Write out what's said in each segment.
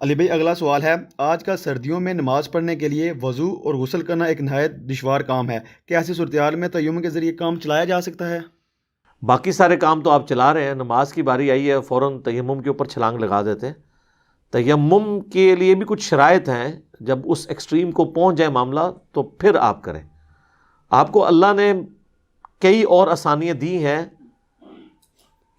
علی بھائی اگلا سوال ہے، آج کل سردیوں میں نماز پڑھنے کے لیے وضو اور غسل کرنا ایک نہایت دشوار کام ہے، کیا ایسی صورتحال میں تیمم کے ذریعے کام چلایا جا سکتا ہے؟ باقی سارے کام تو آپ چلا رہے ہیں، نماز کی باری آئی ہے فوراً تیمم کے اوپر چھلانگ لگا دیتے ہیں۔ تیمم کے لیے بھی کچھ شرائط ہیں، جب اس ایکسٹریم کو پہنچ جائے معاملہ تو پھر آپ کریں۔ آپ کو اللہ نے کئی اور آسانیاں دی ہیں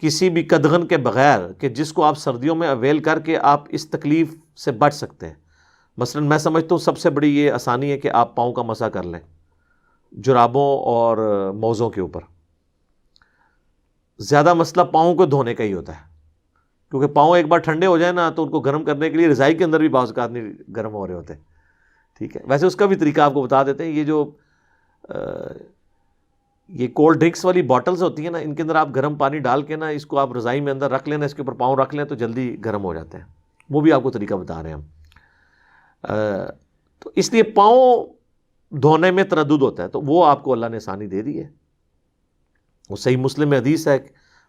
کسی بھی قدغن کے بغیر، کہ جس کو آپ سردیوں میں اویل کر کے آپ اس تکلیف سے بچ سکتے ہیں۔ مثلا میں سمجھتا ہوں سب سے بڑی یہ آسانی ہے کہ آپ پاؤں کا مسح کر لیں جرابوں اور موزوں کے اوپر۔ زیادہ مسئلہ پاؤں کو دھونے کا ہی ہوتا ہے، کیونکہ پاؤں ایک بار ٹھنڈے ہو جائیں نا تو ان کو گرم کرنے کے لیے رضائی کے اندر بھی بعض اوقات نہیں گرم ہو رہے ہوتے۔ ٹھیک ہے، ویسے اس کا بھی طریقہ آپ کو بتا دیتے ہیں۔ یہ جو یہ کولڈ ڈرنکس والی بوٹلز ہوتی ہیں نا، ان کے اندر آپ گرم پانی ڈال کے نا اس کو آپ رضائی میں اندر رکھ لینا، اس کے اوپر پاؤں رکھ لیں تو جلدی گرم ہو جاتے ہیں۔ وہ بھی آپ کو طریقہ بتا رہے ہیں ہم۔ تو اس لیے پاؤں دھونے میں تردد ہوتا ہے، تو وہ آپ کو اللہ نے آسانی دے دی ہے۔ وہ صحیح مسلم میں حدیث ہے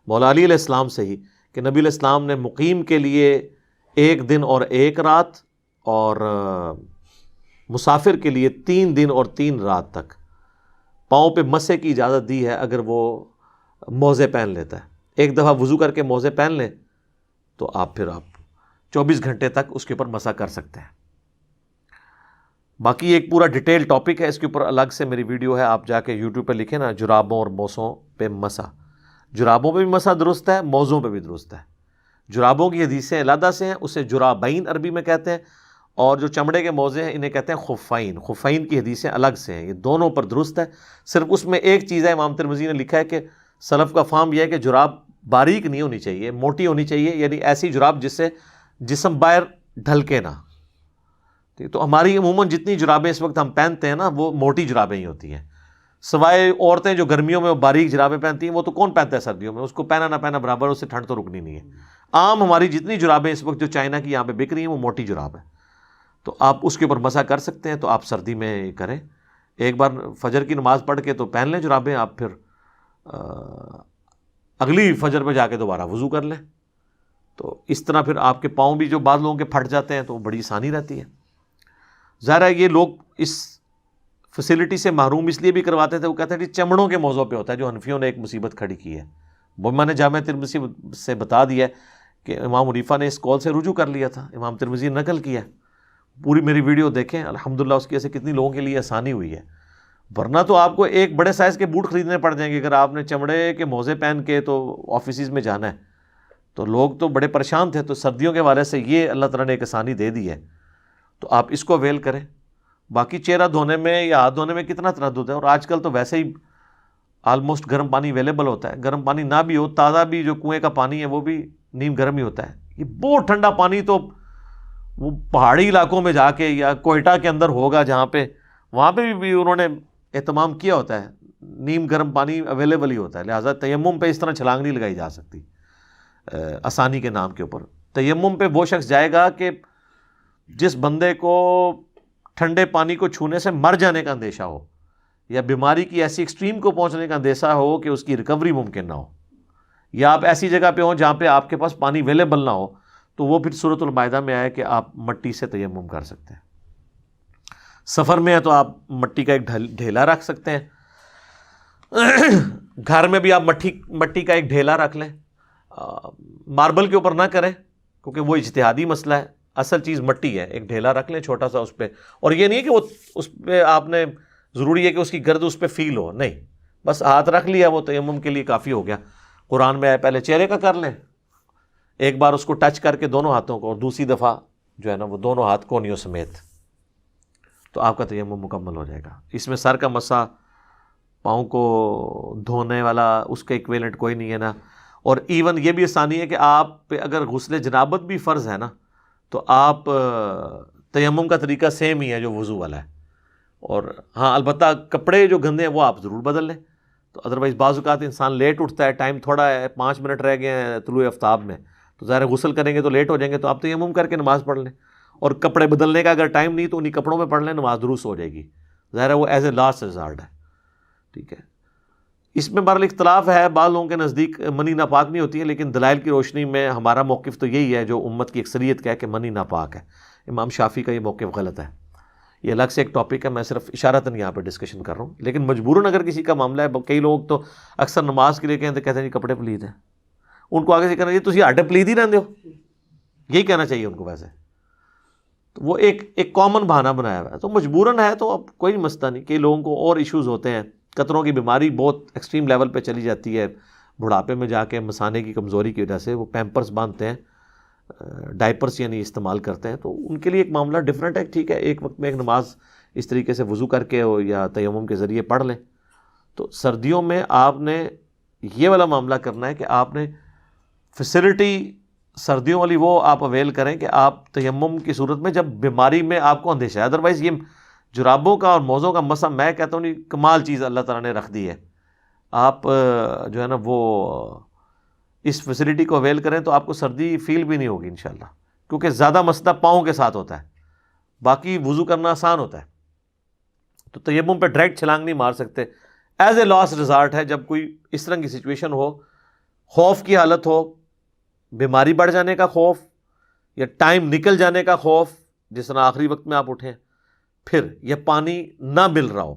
مولا علی علیہ السلام سے ہی کہ نبی علیہ السلام نے مقیم کے لیے 1 دن اور 1 رات، اور مسافر کے لیے 3 دن اور 3 رات تک پاؤں پہ مسح کی اجازت دی ہے، اگر وہ موزے پہن لیتا ہے۔ ایک دفعہ وضو کر کے موزے پہن لیں تو آپ 24 گھنٹے تک اس کے اوپر مسح کر سکتے ہیں۔ باقی ایک پورا ڈیٹیل ٹاپک ہے، اس کے اوپر الگ سے میری ویڈیو ہے، آپ جا کے یوٹیوب پہ لکھیں نا جرابوں اور موزوں پہ مسح۔ جرابوں پہ بھی مسح درست ہے، موزوں پہ بھی درست ہے۔ جرابوں کی حدیثیں علیحدہ سے ہیں، اسے جرابین عربی میں کہتے ہیں، اور جو چمڑے کے موزے ہیں انہیں کہتے ہیں خفین۔ خفین کی حدیثیں الگ سے ہیں، یہ دونوں پر درست ہے۔ صرف اس میں ایک چیز ہے، امام ترمذی نے لکھا ہے کہ سلف کا فہم یہ ہے کہ جراب باریک نہیں ہونی چاہیے، موٹی ہونی چاہیے، یعنی ایسی جراب جس سے جسم باہر ڈھلکے نہ۔ تو ہماری عموماً جتنی جرابیں اس وقت ہم پہنتے ہیں نا وہ موٹی جرابیں ہی ہوتی ہیں، سوائے عورتیں جو گرمیوں میں وہ باریک جرابیں پہنتی ہیں، وہ تو کون پہنتا ہے سردیوں میں، اس کو پہنا نہ پہنا برابر، اس سے ٹھنڈ تو رکنی نہیں ہے۔ عام ہماری جتنی جرابیں اس وقت جو چائنا کی یہاں پہ بک رہی ہیں وہ موٹی جراب ہے، تو آپ اس کے اوپر مسح کر سکتے ہیں۔ تو آپ سردی میں کریں، ایک بار فجر کی نماز پڑھ کے تو پہن لیں جرابیں، آپ پھر اگلی فجر پہ جا کے دوبارہ وضو کر لیں۔ تو اس طرح پھر آپ کے پاؤں بھی جو بعض لوگوں کے پھٹ جاتے ہیں تو بڑی آسانی رہتی ہے۔ ظاہر ہے یہ لوگ اس فیسلٹی سے محروم اس لیے بھی کرواتے تھے، وہ کہتے ہیں کہ چمڑوں کے موضوع پہ ہوتا ہے، جو حنفیوں نے ایک مصیبت کھڑی کی ہے۔ وہ میں نے جامعہ ترمذی سے بتا دیا ہے کہ امام حنیفہ نے اس قول سے رجوع کر لیا تھا، امام ترمذی نے نقل کیا ہے۔ پوری میری ویڈیو دیکھیں، الحمدللہ اس کی ایسے کتنی لوگوں کے لیے آسانی ہوئی ہے۔ ورنہ تو آپ کو ایک بڑے سائز کے بوٹ خریدنے پڑ جائیں گے اگر آپ نے چمڑے کے موزے پہن کے تو آفیسز میں جانا ہے، تو لوگ تو بڑے پریشان تھے۔ تو سردیوں کے حوالے سے یہ اللہ تعالیٰ نے ایک آسانی دے دی ہے، تو آپ اس کو اویل کریں۔ باقی چہرہ دھونے میں یا ہاتھ دھونے میں کتنا تردد ہے، اور آج کل تو ویسے ہی آلموسٹ گرم پانی اویلیبل ہوتا ہے۔ گرم پانی نہ بھی ہو، تازہ بھی جو کنویں کا پانی ہے وہ بھی نیم گرم ہی ہوتا ہے۔ یہ بہت ٹھنڈا پانی تو وہ پہاڑی علاقوں میں جا کے یا کوئٹہ کے اندر ہوگا جہاں پہ، وہاں پہ بھی انہوں نے اہتمام کیا ہوتا ہے، نیم گرم پانی اویلیبل ہی ہوتا ہے۔ لہٰذا تیمم پہ اس طرح چھلانگ نہیں لگائی جا سکتی آسانی کے نام کے اوپر۔ تیمم پہ وہ شخص جائے گا کہ جس بندے کو ٹھنڈے پانی کو چھونے سے مر جانے کا اندیشہ ہو، یا بیماری کی ایسی ایکسٹریم کو پہنچنے کا اندیشہ ہو کہ اس کی ریکوری ممکن نہ ہو، یا آپ ایسی جگہ پہ ہوں جہاں پہ آپ کے پاس پانی اویلیبل نہ ہو، تو وہ پھر سورۃ المائدہ میں آئے کہ آپ مٹی سے تیمم کر سکتے ہیں۔ سفر میں ہے تو آپ مٹی کا ایک ڈھیلا رکھ سکتے ہیں، گھر میں بھی آپ مٹی کا ایک ڈھیلا رکھ لیں۔ ماربل کے اوپر نہ کریں کیونکہ وہ اجتہادی مسئلہ ہے، اصل چیز مٹی ہے، ایک ڈھیلا رکھ لیں چھوٹا سا اس پہ۔ اور یہ نہیں ہے کہ وہ اس پہ آپ نے ضروری ہے کہ اس کی گرد اس پہ فیل ہو، نہیں، بس ہاتھ رکھ لیا وہ تیمم کے لیے کافی ہو گیا۔ قرآن میں آئے پہلے چہرے کا کر لیں، ایک بار اس کو ٹچ کر کے دونوں ہاتھوں کو، اور دوسری دفعہ جو ہے نا وہ دونوں ہاتھ کونیوں سمیت، تو آپ کا تیمم مکمل ہو جائے گا۔ اس میں سر کا مسح، پاؤں کو دھونے والا اس کا ایکویلنٹ کوئی نہیں ہے نا۔ اور ایون یہ بھی آسانی ہے کہ آپ پہ اگر غسل جنابت بھی فرض ہے نا، تو آپ تیمم کا طریقہ سیم ہی ہے جو وضو والا ہے۔ اور ہاں البتہ کپڑے جو گندے ہیں وہ آپ ضرور بدل لیں، تو ادروائز بعض اوقات انسان لیٹ اٹھتا ہے، ٹائم تھوڑا ہے، 5 منٹ رہ گئے ہیں طلوع آفتاب میں، تو ظاہر غسل کریں گے تو لیٹ ہو جائیں گے، تو آپ تیمم کر کے نماز پڑھ لیں۔ اور کپڑے بدلنے کا اگر ٹائم نہیں تو انہی کپڑوں میں پڑھ لیں، نماز درست ہو جائے گی۔ ظاہر ہے وہ ایز اے لاسٹ ریزارٹ ہے، ٹھیک ہے۔ اس میں بہرحال اختلاف ہے، بعض لوگوں کے نزدیک منی ناپاک نہیں ہوتی ہے، لیکن دلائل کی روشنی میں ہمارا موقف تو یہی ہے جو امت کی اکثریت کا ہے کہ منی ناپاک ہے۔ امام شافعی کا یہ موقف غلط ہے، یہ الگ سے ایک ٹاپک ہے، میں صرف اشارتاً یہاں پہ ڈسکشن کر رہا ہوں۔ لیکن مجبوراً اگر کسی کا معاملہ ہے، کئی لوگ تو اکثر نماز کے لیے کہتے ہیں جی کپڑے پلید ہیں، ان کو آگے سے کہنا یہ تسی ہڈے پلید ہی رہندے ہو، یہی کہنا چاہیے ان کو۔ ویسے تو وہ ایک کامن بہانہ بنایا ہوا ہے، تو مجبوراً ہے تو اب کوئی مسئلہ نہیں۔ کئی لوگوں کو اور ایشوز ہوتے ہیں، قطروں کی بیماری بہت ایکسٹریم لیول پہ چلی جاتی ہے، بڑھاپے میں جا کے مثانے کی کمزوری کی وجہ سے وہ پیمپرز باندھتے ہیں، ڈائپرس یعنی استعمال کرتے ہیں، تو ان کے لیے ایک معاملہ ڈیفرنٹ ہے۔ ٹھیک ہے، ایک وقت میں ایک نماز اس طریقے سے وضو کر کے یا تیمم کے ذریعے پڑھ لیں۔ تو سردیوں میں آپ نے یہ والا معاملہ کرنا ہے کہ آپ نے فیسلٹی سردیوں والی وہ آپ اویل کریں کہ آپ تیمم کی صورت میں جب بیماری میں آپ کو اندیشہ ہے، ادروائز یہ جرابوں کا اور موزوں کا مسئلہ میں کہتا ہوں نہیں، کمال چیز اللہ تعالیٰ نے رکھ دی ہے۔ آپ جو ہے نا وہ اس فیسلٹی کو اویل کریں تو آپ کو سردی فیل بھی نہیں ہوگی انشاءاللہ، کیونکہ زیادہ مسئلہ پاؤں کے ساتھ ہوتا ہے، باقی وضو کرنا آسان ہوتا ہے۔ تو تیمم پہ ڈائریکٹ چھلانگ نہیں مار سکتے، ایز اے لاسٹ ریزارٹ ہے جب کوئی اس طرح کی سچویشن ہو، خوف کی حالت ہو، بیماری بڑھ جانے کا خوف یا ٹائم نکل جانے کا خوف، جس طرح آخری وقت میں آپ اٹھیں پھر یہ پانی نہ مل رہا ہو،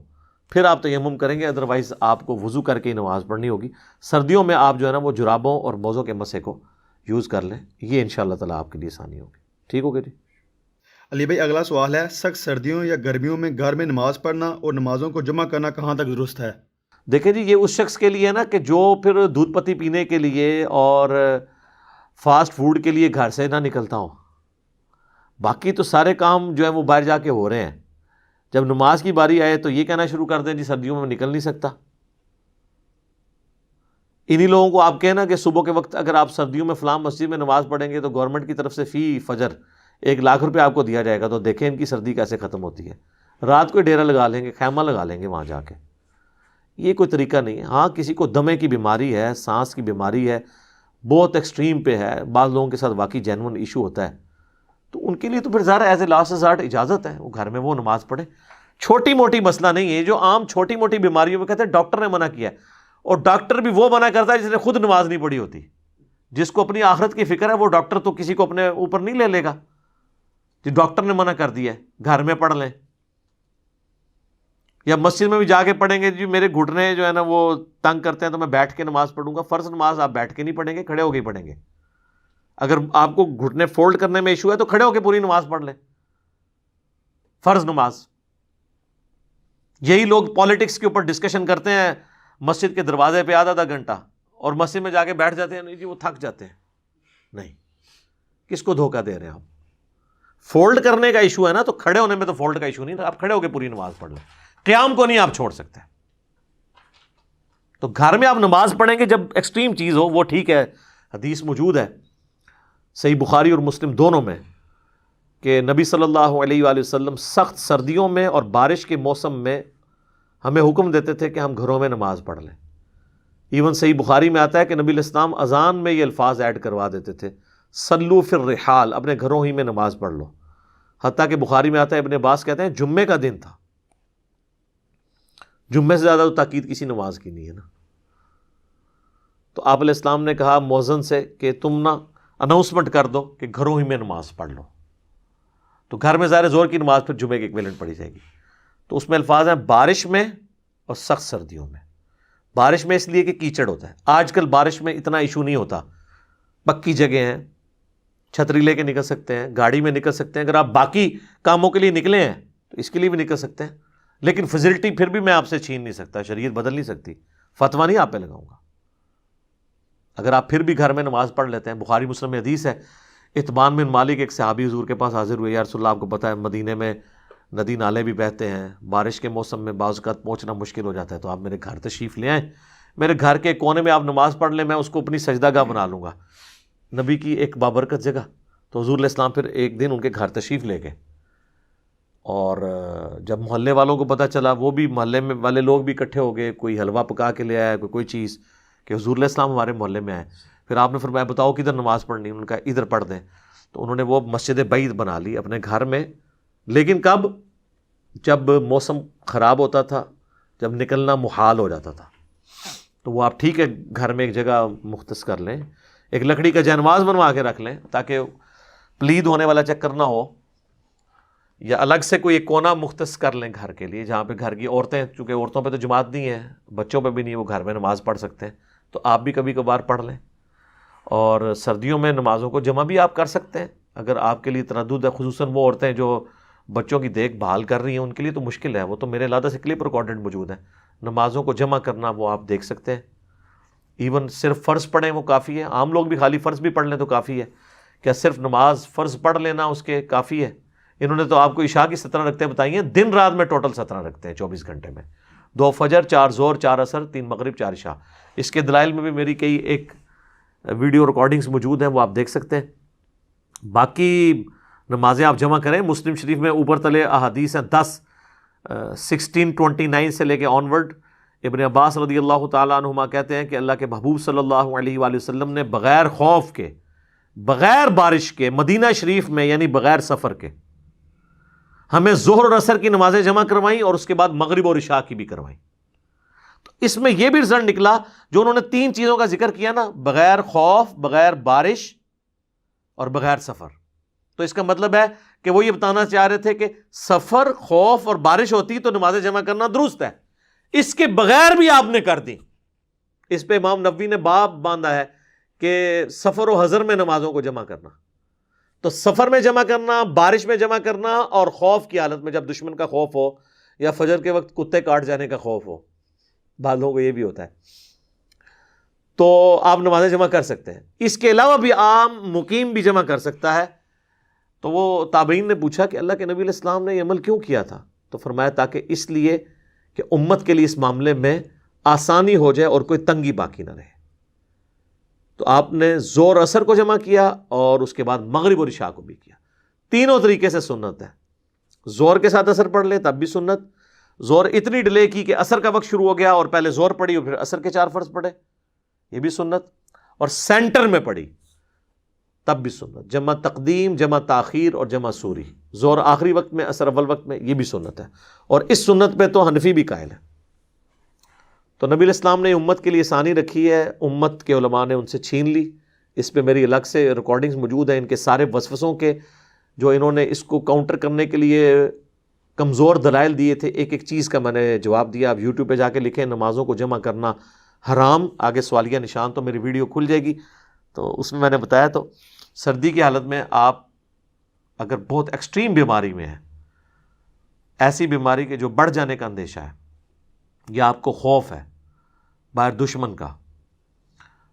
پھر آپ تیمم کریں گے، ادروائز آپ کو وضو کر کے ہی نماز پڑھنی ہوگی۔ سردیوں میں آپ جو ہے نا وہ جرابوں اور موزوں کے مسے کو یوز کر لیں، یہ انشاءاللہ تعالیٰ آپ کے لیے آسانی ہوگی۔ ٹھیک ہوگی جی؟ علی بھائی اگلا سوال ہے، سخت سردیوں یا گرمیوں میں گھر میں نماز پڑھنا اور نمازوں کو جمع کرنا کہاں تک درست ہے؟ دیکھیں جی، یہ اس شخص کے لیے ہے نا کہ جو پھر دودھ پتی پینے کے لیے اور فاسٹ فوڈ کے لیے گھر سے نہ نکلتا ہو، باقی تو سارے کام جو ہے وہ باہر جا کے ہو رہے ہیں، جب نماز کی باری آئے تو یہ کہنا شروع کر دیں جی سردیوں میں نکل نہیں سکتا۔ انہی لوگوں کو آپ کہنا کہ صبح کے وقت اگر آپ سردیوں میں فلاں مسجد میں نماز پڑھیں گے تو گورنمنٹ کی طرف سے فی فجر 1,00,000 روپے آپ کو دیا جائے گا، تو دیکھیں ان کی سردی کیسے ختم ہوتی ہے۔ رات کو ڈیرا لگا لیں گے، خیمہ لگا لیں گے وہاں جا کے، یہ کوئی طریقہ نہیں ہے۔ ہاں کسی کو دمے کی بیماری ہے، سانس کی بیماری ہے، بہت ایکسٹریم پہ ہے، بعض لوگوں کے ساتھ واقعی جینون ایشو ہوتا ہے، تو ان کے لیے تو پھر ظاہر ایز اے لاسٹ ریزارٹ اجازت ہے وہ گھر میں وہ نماز پڑھیں۔ چھوٹی موٹی مسئلہ نہیں ہے، جو عام چھوٹی موٹی بیماریوں میں کہتے ہیں ڈاکٹر نے منع کیا ہے، اور ڈاکٹر بھی وہ منع کرتا ہے جس نے خود نماز نہیں پڑھی ہوتی۔ جس کو اپنی آخرت کی فکر ہے وہ ڈاکٹر تو کسی کو اپنے اوپر نہیں لے لے گا کہ ڈاکٹر نے منع کر دیا ہے گھر میں پڑھ لیں، یا مسجد میں بھی جا کے پڑھیں گے جی میرے گھٹنے جو ہے نا وہ تنگ کرتے ہیں تو میں بیٹھ کے نماز پڑھوں گا۔ فرض نماز آپ بیٹھ کے نہیں پڑھیں گے، کھڑے ہو کے ہی پڑھیں گے۔ اگر آپ کو گھٹنے فولڈ کرنے میں ایشو ہے تو کھڑے ہو کے پوری نماز پڑھ لیں، فرض نماز۔ یہی لوگ پالیٹکس کے اوپر ڈسکشن کرتے ہیں مسجد کے دروازے پہ آدھا گھنٹہ، اور مسجد میں جا کے بیٹھ جاتے ہیں، نہیں جی وہ تھک جاتے ہیں۔ نہیں، کس کو دھوکہ دے رہے ہیں آپ؟ فولڈ کرنے کا ایشو ہے نا، تو کھڑے ہونے میں تو فولڈ کا ایشو نہیں، آپ کھڑے ہو کے پوری نماز پڑھ لیں، قیام کو نہیں آپ چھوڑ سکتے۔ تو گھر میں آپ نماز پڑھیں گے جب ایکسٹریم چیز ہو وہ ٹھیک ہے، حدیث موجود ہے صحیح بخاری اور مسلم دونوں میں کہ نبی صلی اللہ علیہ وآلہ وسلم سخت سردیوں میں اور بارش کے موسم میں ہمیں حکم دیتے تھے کہ ہم گھروں میں نماز پڑھ لیں۔ ایون صحیح بخاری میں آتا ہے کہ نبی علیہ السلام اذان میں یہ الفاظ ایڈ کروا دیتے تھے، صلو فی الرحال، اپنے گھروں ہی میں نماز پڑھ لو۔ حتیٰ کہ بخاری میں آتا ہے، ابن عباس کہتے ہیں جمعے کا دن تھا، جمعے سے زیادہ تو تاکید کسی نماز کی نہیں ہے نا۔ تو آپ علیہ السلام نے کہا مؤذن سے کہ تم نا اناؤنسمنٹ کر دو کہ گھروں ہی میں نماز پڑھ لو۔ تو گھر میں ظاہر زور کی نماز پھر جمعے کے ایکویلنٹ پڑھی جائے گی۔ تو اس میں الفاظ ہیں بارش میں اور سخت سردیوں میں۔ بارش میں اس لیے کہ کیچڑ ہوتا ہے، آج کل بارش میں اتنا ایشو نہیں ہوتا، پکی جگہ ہیں، چھتری لے کے نکل سکتے ہیں، گاڑی میں نکل سکتے ہیں، اگر آپ باقی کاموں کے لیے نکلے ہیں تو اس کے لیے بھی نکل سکتے ہیں، لیکن فیسلٹی پھر بھی میں آپ سے چھین نہیں سکتا، شریعت بدل نہیں سکتی، فتویٰ نہیں آپ پہ لگاؤں گا۔ اگر آپ پھر بھی گھر میں نماز پڑھ لیتے ہیں، بخاری مسلم میں حدیث ہے، اطبان بن مالک ایک صحابی حضور کے پاس حاضر ہوئے، یا رسول اللہ آپ کو پتہ ہے مدینے میں ندی نالے بھی بہتے ہیں، بارش کے موسم میں بعض اوقات پہنچنا مشکل ہو جاتا ہے، تو آپ میرے گھر تشریف لے آئیں، میرے گھر کے کونے میں آپ نماز پڑھ لیں، میں اس کو اپنی سجدہ گاہ بنا لوں گا، نبی کی ایک بابرکت جگہ۔ تو حضور علیہ السلام پھر ایک دن ان کے گھر تشریف لے گئے، اور جب محلے والوں کو پتہ چلا، وہ بھی محلے میں والے لوگ بھی اکٹھے ہو گئے، کوئی حلوہ پکا کے لے آیا، کوئی چیز کہ حضور علیہ السلام ہمارے محلے میں آئے۔ پھر آپ نے فرمایا بتاؤ کدھر نماز پڑھنی، ان کا ادھر پڑھ دیں۔ تو انہوں نے وہ مسجد بعید بنا لی اپنے گھر میں، لیکن کب؟ جب موسم خراب ہوتا تھا، جب نکلنا محال ہو جاتا تھا۔ تو وہ آپ ٹھیک ہے گھر میں ایک جگہ مختص کر لیں, ایک لکڑی کا جانواز بنوا کے رکھ لیں تاکہ پلید ہونے والا چکر نہ ہو, یا الگ سے کوئی ایک کونا مختص کر لیں گھر کے لیے جہاں پہ گھر کی عورتیں, چونکہ عورتوں پہ تو جماعت نہیں ہے, بچوں پہ بھی نہیں, وہ گھر میں نماز پڑھ سکتے ہیں, تو آپ بھی کبھی کبھار پڑھ لیں. اور سردیوں میں نمازوں کو جمع بھی آپ کر سکتے ہیں اگر آپ کے لیے تردد ہے, خصوصاً وہ عورتیں جو بچوں کی دیکھ بھال کر رہی ہیں ان کے لیے تو مشکل ہے, وہ تو میرے علیحدہ سے کلپ ریکارڈڈ موجود ہیں, نمازوں کو جمع کرنا وہ آپ دیکھ سکتے ہیں. ایون صرف فرض پڑھیں وہ کافی ہے, عام لوگ بھی خالی فرض بھی پڑھ لیں تو کافی ہے. کیا صرف نماز فرض پڑھ لینا اس کے کافی ہے؟ انہوں نے تو آپ کو عشاء کی 17 رکعتیں بتائی ہیں, دن رات میں ٹوٹل 17 رکھتے ہیں 24 گھنٹے میں, 2 فجر 4 ظہر 4 عصر 3 مغرب 4 عشاء. اس کے دلائل میں بھی میری کئی ایک ویڈیو ریکارڈنگز موجود ہیں, وہ آپ دیکھ سکتے ہیں. باقی نمازیں آپ جمع کریں. مسلم شریف میں اوپر تلے احادیث ہیں 10 1629 سے لے کے آنورڈ. ابن عباس رضی اللہ تعالیٰ عنہما کہتے ہیں کہ اللہ کے محبوب صلی اللہ علیہ وآلہ وسلم نے بغیر خوف کے, بغیر بارش کے, مدینہ شریف میں یعنی بغیر سفر کے ہمیں ظہر اور عصر کی نمازیں جمع کروائیں اور اس کے بعد مغرب اور عشاء کی بھی کروائیں. تو اس میں یہ بھی رزلٹ نکلا جو انہوں نے 3 چیزوں کا ذکر کیا نا, بغیر خوف, بغیر بارش اور بغیر سفر. تو اس کا مطلب ہے کہ وہ یہ بتانا چاہ رہے تھے کہ سفر, خوف اور بارش ہوتی تو نمازیں جمع کرنا درست ہے, اس کے بغیر بھی آپ نے کر دی. اس پہ امام نووی نے باب باندھا ہے کہ سفر و حضر میں نمازوں کو جمع کرنا. تو سفر میں جمع کرنا, بارش میں جمع کرنا, اور خوف کی حالت میں جب دشمن کا خوف ہو یا فجر کے وقت کتے کاٹ جانے کا خوف ہو, بعض لوگوں کو یہ بھی ہوتا ہے, تو آپ نمازیں جمع کر سکتے ہیں. اس کے علاوہ بھی عام مقیم بھی جمع کر سکتا ہے. تو وہ تابعین نے پوچھا کہ اللہ کے نبی علیہ السلام نے یہ عمل کیوں کیا تھا؟ تو فرمایا تاکہ اس لیے کہ امت کے لیے اس معاملے میں آسانی ہو جائے اور کوئی تنگی باقی نہ رہے. تو آپ نے ظہر عصر کو جمع کیا اور اس کے بعد مغرب اور عشاء کو بھی کیا. تینوں طریقے سے سنت ہے. ظہر کے ساتھ عصر پڑھ لے تب بھی سنت, ظہر اتنی ڈیلے کی کہ عصر کا وقت شروع ہو گیا اور پہلے ظہر پڑھی اور پھر عصر کے 4 فرض پڑھے, یہ بھی سنت, اور سینٹر میں پڑھی تب بھی سنت. جمع تقدیم, جمع تاخیر اور جمع سوری, ظہر آخری وقت میں, عصر اول وقت میں, یہ بھی سنت ہے. اور اس سنت پہ تو حنفی بھی قائل ہے. تو نبی علیہ السلام نے امت کے لیے آسانی رکھی ہے, امت کے علماء نے ان سے چھین لی. اس پہ میری الگ سے ریکارڈنگز موجود ہیں ان کے سارے وسوسوں کے, جو انہوں نے اس کو کاؤنٹر کرنے کے لیے کمزور دلائل دیے تھے. ایک ایک چیز کا میں نے جواب دیا. آپ یوٹیوب پہ جا کے لکھیں نمازوں کو جمع کرنا حرام, آگے سوالیہ نشان, تو میری ویڈیو کھل جائے گی. تو اس میں نے بتایا. تو سردی کی حالت میں آپ اگر بہت ایکسٹریم بیماری میں ہیں, ایسی بیماری کے جو بڑھ جانے کا اندیشہ ہے, یا آپ کو خوف ہے باہر دشمن کا,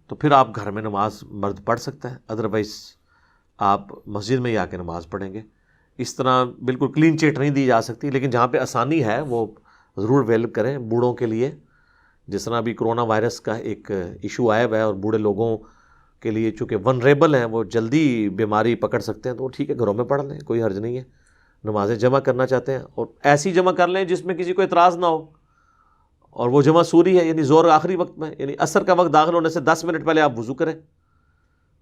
تو پھر آپ گھر میں نماز مرد پڑھ سکتا ہے. ادروائز آپ مسجد میں ہی آ کے نماز پڑھیں گے. اس طرح بالکل کلین چٹ نہیں دی جا سکتی, لیکن جہاں پہ آسانی ہے وہ ضرور ویل کریں. بوڑھوں کے لیے جس طرح ابھی کرونا وائرس کا ایک ایشو آیا ہوا ہے, اور بوڑھے لوگوں کے لیے چونکہ ونریبل ہیں, وہ جلدی بیماری پکڑ سکتے ہیں, تو ٹھیک ہے گھروں میں پڑھ لیں, کوئی حرج نہیں ہے. نمازیں جمع کرنا چاہتے ہیں اور ایسی جمع کر لیں جس میں کسی کو اعتراض نہ ہو, اور وہ جمع سوری ہے یعنی ظہر آخری وقت میں, یعنی عصر کا وقت داخل ہونے سے 10 منٹ پہلے آپ وضو کریں,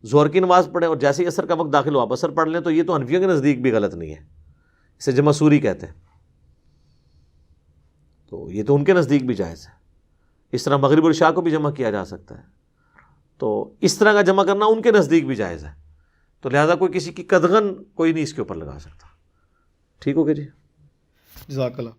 ظہر کی نماز پڑھیں, اور جیسے ہی عصر کا وقت داخل ہو آپ عصر پڑھ لیں. تو یہ تو حنفیوں کے نزدیک بھی غلط نہیں ہے, اسے جمع سوری کہتے ہیں, تو یہ تو ان کے نزدیک بھی جائز ہے. اس طرح مغرب اور عشاء کو بھی جمع کیا جا سکتا ہے, تو اس طرح کا جمع کرنا ان کے نزدیک بھی جائز ہے. تو لہٰذا کوئی کسی کی قدغن کوئی نہیں اس کے اوپر لگا سکتا. ٹھیک ہو گیا جی, جزاک اللہ.